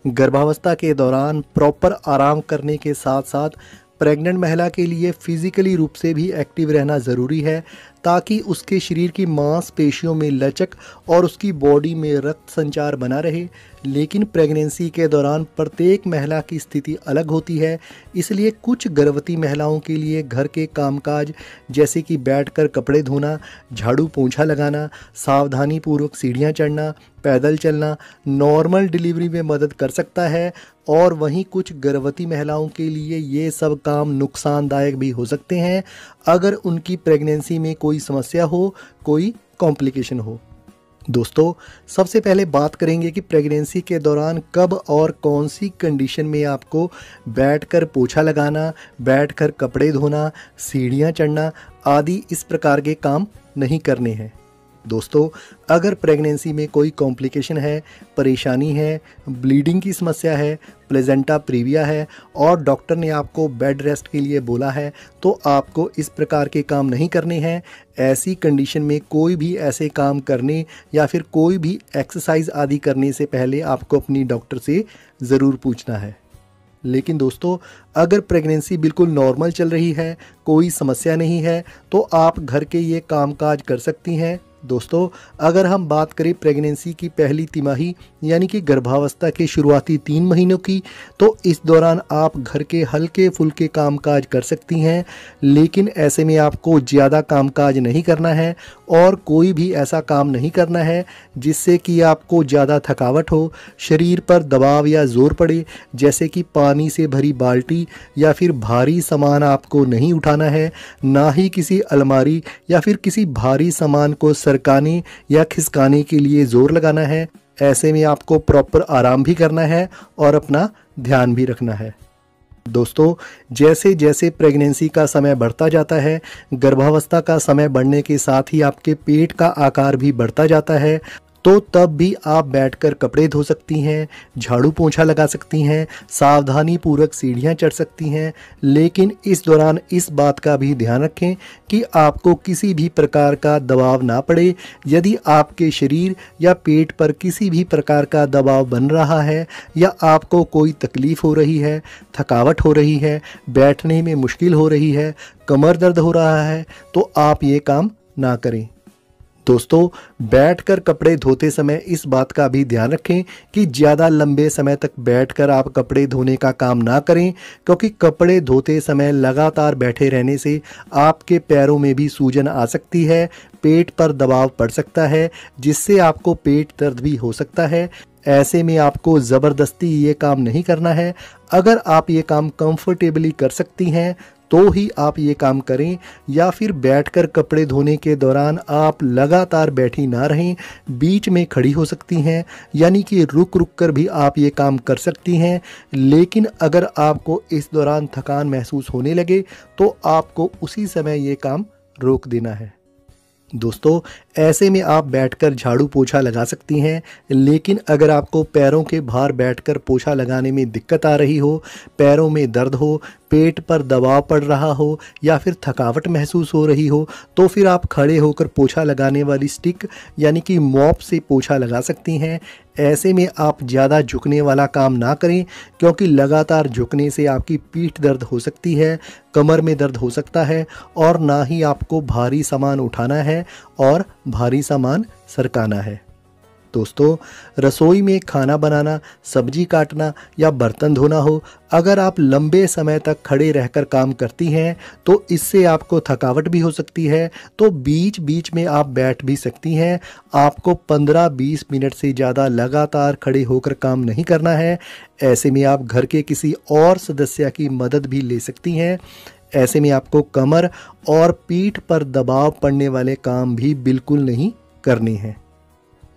गर्भावस्था के दौरान प्रॉपर आराम करने के साथ साथ प्रेग्नेंट महिला के लिए फिजिकली रूप से भी एक्टिव रहना ज़रूरी है, ताकि उसके शरीर की मांसपेशियों में लचक और उसकी बॉडी में रक्त संचार बना रहे। लेकिन प्रेगनेंसी के दौरान प्रत्येक महिला की स्थिति अलग होती है, इसलिए कुछ गर्भवती महिलाओं के लिए घर के कामकाज जैसे कि बैठकर कपड़े धोना, झाड़ू पोंछा लगाना, सावधानीपूर्वक सीढ़ियाँ चढ़ना, पैदल चलना नॉर्मल डिलीवरी में मदद कर सकता है। और वहीं कुछ गर्भवती महिलाओं के लिए ये सब काम नुकसानदायक भी हो सकते हैं अगर उनकी प्रेगनेंसी में कोई समस्या हो, कोई कॉम्प्लिकेशन हो। दोस्तों, सबसे पहले बात करेंगे कि प्रेगनेंसी के दौरान कब और कौन सी कंडीशन में आपको बैठकर पोछा लगाना, बैठकर कपड़े धोना, सीढ़ियाँ चढ़ना आदि इस प्रकार के काम नहीं करने हैं। दोस्तों, अगर प्रेगनेंसी में कोई कॉम्प्लिकेशन है, परेशानी है, ब्लीडिंग की समस्या है, प्लेजेंटा प्रीविया है और डॉक्टर ने आपको बेड रेस्ट के लिए बोला है, तो आपको इस प्रकार के काम नहीं करने हैं। ऐसी कंडीशन में कोई भी ऐसे काम करने या फिर कोई भी एक्सरसाइज आदि करने से पहले आपको अपनी डॉक्टर से ज़रूर पूछना है। लेकिन दोस्तों, अगर प्रेगनेंसी बिल्कुल नॉर्मल चल रही है, कोई समस्या नहीं है, तो आप घर के ये कामकाज कर सकती हैं। दोस्तों, अगर हम बात करें प्रेगनेंसी की पहली तिमाही यानी कि गर्भावस्था के शुरुआती 3 महीनों की, तो इस दौरान आप घर के हल्के फुल्के कामकाज कर सकती हैं। लेकिन ऐसे में आपको ज़्यादा कामकाज नहीं करना है और कोई भी ऐसा काम नहीं करना है जिससे कि आपको ज़्यादा थकावट हो, शरीर पर दबाव या ज़ोर पड़े, जैसे कि पानी से भरी बाल्टी या फिर भारी सामान आपको नहीं उठाना है। ना ही किसी अलमारी या फिर किसी भारी सामान को सरकाने या खिसकाने के लिए ज़ोर लगाना है। ऐसे में आपको प्रॉपर आराम भी करना है और अपना ध्यान भी रखना है। दोस्तों, जैसे जैसे प्रेगनेंसी का समय बढ़ता जाता है, गर्भावस्था का समय बढ़ने के साथ ही आपके पेट का आकार भी बढ़ता जाता है, तो तब भी आप बैठकर कपड़े धो सकती हैं, झाड़ू पोंछा लगा सकती हैं, सावधानी पूर्वक सीढ़ियाँ चढ़ सकती हैं। लेकिन इस दौरान इस बात का भी ध्यान रखें कि आपको किसी भी प्रकार का दबाव ना पड़े। यदि आपके शरीर या पेट पर किसी भी प्रकार का दबाव बन रहा है या आपको कोई तकलीफ़ हो रही है, थकावट हो रही है, बैठने में मुश्किल हो रही है, कमर दर्द हो रहा है, तो आप ये काम ना करें। दोस्तों, बैठकर कपड़े धोते समय इस बात का भी ध्यान रखें कि ज़्यादा लंबे समय तक बैठकर आप कपड़े धोने का काम ना करें, क्योंकि कपड़े धोते समय लगातार बैठे रहने से आपके पैरों में भी सूजन आ सकती है, पेट पर दबाव पड़ सकता है, जिससे आपको पेट दर्द भी हो सकता है। ऐसे में आपको ज़बरदस्ती ये काम नहीं करना है। अगर आप ये काम कंफर्टेबली कर सकती हैं तो ही आप ये काम करें, या फिर बैठकर कपड़े धोने के दौरान आप लगातार बैठी ना रहें, बीच में खड़ी हो सकती हैं, यानी कि रुक रुक कर भी आप ये काम कर सकती हैं। लेकिन अगर आपको इस दौरान थकान महसूस होने लगे तो आपको उसी समय ये काम रोक देना है। दोस्तों, ऐसे में आप बैठकर झाड़ू पोछा लगा सकती हैं। लेकिन अगर आपको पैरों के भार बैठकर पोछा लगाने में दिक्कत आ रही हो, पैरों में दर्द हो, पेट पर दबाव पड़ रहा हो या फिर थकावट महसूस हो रही हो, तो फिर आप खड़े होकर पोछा लगाने वाली स्टिक यानी कि मॉप से पोछा लगा सकती हैं। ऐसे में आप ज़्यादा झुकने वाला काम ना करें, क्योंकि लगातार झुकने से आपकी पीठ दर्द हो सकती है, कमर में दर्द हो सकता है और ना ही आपको भारी सामान उठाना है और भारी सामान सरकाना है। दोस्तों, रसोई में खाना बनाना, सब्जी काटना या बर्तन धोना हो, अगर आप लंबे समय तक खड़े रहकर काम करती हैं तो इससे आपको थकावट भी हो सकती है, तो बीच बीच में आप बैठ भी सकती हैं। आपको 15-20 मिनट से ज़्यादा लगातार खड़े होकर काम नहीं करना है। ऐसे में आप घर के किसी और सदस्य की मदद भी ले सकती हैं। ऐसे में आपको कमर और पीठ पर दबाव पड़ने वाले काम भी बिल्कुल नहीं करने हैं।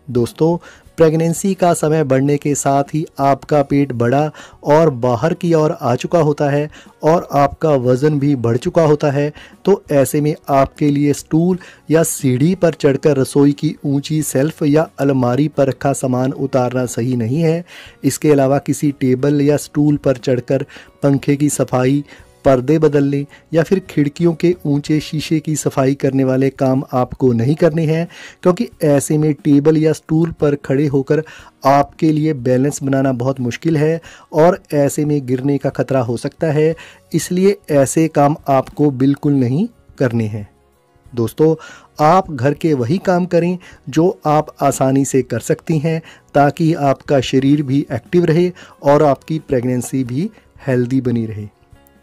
दोस्तों, प्रेगनेंसी का समय बढ़ने के साथ ही आपका पेट बड़ा और बाहर की ओर आ चुका होता है और आपका वज़न भी बढ़ चुका होता है, तो ऐसे में आपके लिए स्टूल या सीढ़ी पर चढ़कर रसोई की ऊंची शेल्फ या अलमारी पर रखा सामान उतारना सही नहीं है। इसके अलावा किसी टेबल या स्टूल पर चढ़कर पंखे की सफाई, पर्दे बदलने या फिर खिड़कियों के ऊंचे शीशे की सफाई करने वाले काम आपको नहीं करने हैं, क्योंकि ऐसे में टेबल या स्टूल पर खड़े होकर आपके लिए बैलेंस बनाना बहुत मुश्किल है और ऐसे में गिरने का खतरा हो सकता है। इसलिए ऐसे काम आपको बिल्कुल नहीं करने हैं। दोस्तों, आप घर के वही काम करें जो आप आसानी से कर सकती हैं, ताकि आपका शरीर भी एक्टिव रहे और आपकी प्रेगनेंसी भी हेल्दी बनी रहे।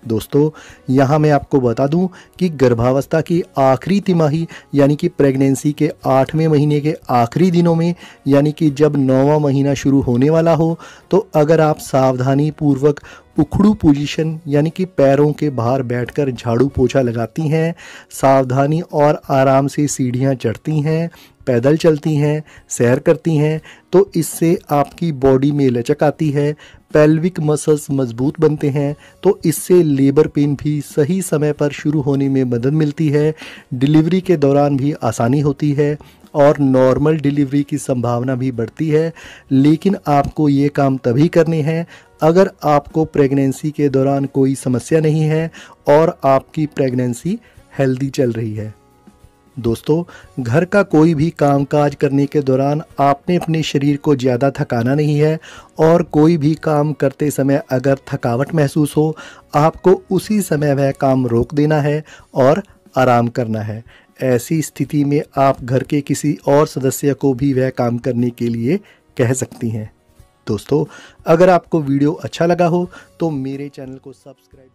दोस्तों, यहाँ मैं आपको बता दूं कि गर्भावस्था की आखिरी तिमाही यानी कि प्रेगनेंसी के 8वें महीने के आखिरी दिनों में, यानी कि जब 9वां महीना शुरू होने वाला हो, तो अगर आप सावधानी पूर्वक उखड़ू पोजीशन यानी कि पैरों के बाहर बैठकर झाड़ू पोछा लगाती हैं, सावधानी और आराम से सीढ़ियाँ चढ़ती हैं, पैदल चलती हैं, सैर करती हैं, तो इससे आपकी बॉडी में लचक आती है, पेल्विक मसल्स मजबूत बनते हैं, तो इससे लेबर पेन भी सही समय पर शुरू होने में मदद मिलती है, डिलीवरी के दौरान भी आसानी होती है और नॉर्मल डिलीवरी की संभावना भी बढ़ती है। लेकिन आपको ये काम तभी करने हैं अगर आपको प्रेगनेंसी के दौरान कोई समस्या नहीं है और आपकी प्रेगनेंसी हेल्दी चल रही है। दोस्तों, घर का कोई भी कामकाज करने के दौरान आपने अपने शरीर को ज़्यादा थकाना नहीं है और कोई भी काम करते समय अगर थकावट महसूस हो, आपको उसी समय वह काम रोक देना है और आराम करना है। ऐसी स्थिति में आप घर के किसी और सदस्य को भी वह काम करने के लिए कह सकती हैं। दोस्तों, अगर आपको वीडियो अच्छा लगा हो तो मेरे चैनल को सब्सक्राइब